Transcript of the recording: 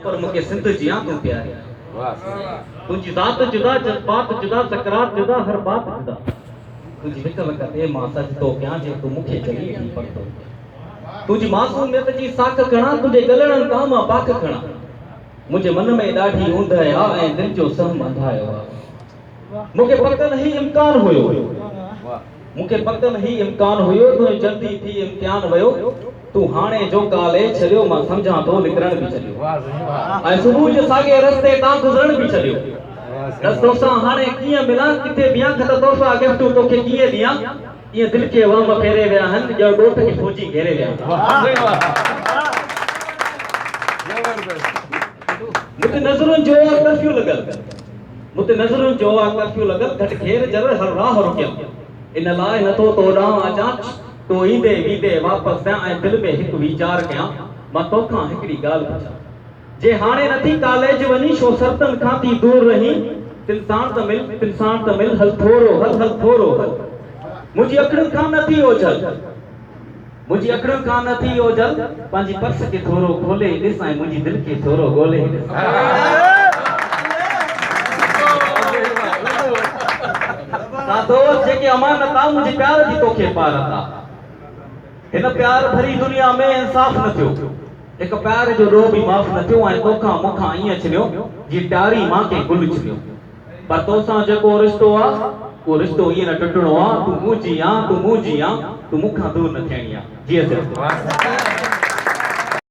पर मुके सिंध जिया तू प्यारी तुझी ज़ात जुदा जज्बात जुदा सकरात जुदा हर बात जुदा तुझी विच लॻते मां सच तो क्या जे तू मुखे चली थी पड़तो तुझी मासूमियत जी साख खणा तुझे गलणन का मां पाक खणा मुझे मन में ॾाढी ऊंध आ ऐं दिल जो सहम अंधायो मुखे पकन ही इम्कान हुयो मुखे पकन ही इम्कान हुयो तो जल्दी थी इम्तिहान वयो तू हाणे जो काले छलियो मां समझा तो निकरण भी चलियो ऐं सुबह जे सागे रस्ते ता गुजरण भी चलियो रस्तो सा हाणे किए मिला किथे बिया खत तोहफा गिफ्ट तोखे किए दिया ये दिल के वम फेरे विया हन जो डोट के फौजी घेरे विया मुते नजरुन जो कर्फ्यू लगल मुते नजरुन जो कर्फ्यू लगल घट घेर जर हर राह रुकियल इन लाए न तो तोड़ा आजा तो ईंदे वींदे वापस दा ऐं दिल में हिक विचार कया मां तोखां हिकड़ी गाल पुछा जे हाणे नथी कॉलेज वनी छो सरतन खां थी दूर रही इंसान त मिल हल थोरो हल मुझी अखड़न खां नथी ओझल मुझी अखड़न खां नथी ओझल पांजी पर्स के थोरो खोले ॾिस ऐं मुझी दिल के थोरो गोले ता दोस्त जेके अमानत आ मुझे प्यार जी तोखे पारता इन प्यार भरी दुनिया में इंसाफ न थियो एक प्यार जो रो भी माफ न थियो ऐं तोखां मुखां ईअं छिलियो जी प्यारी मां के गुल छिलियो पर तोसां जेको रिश्तो आ वो रिश्तो ईअं न टुटणो आ तू मुंहिंजी आ तू मुखां दूर न थियणी आ जी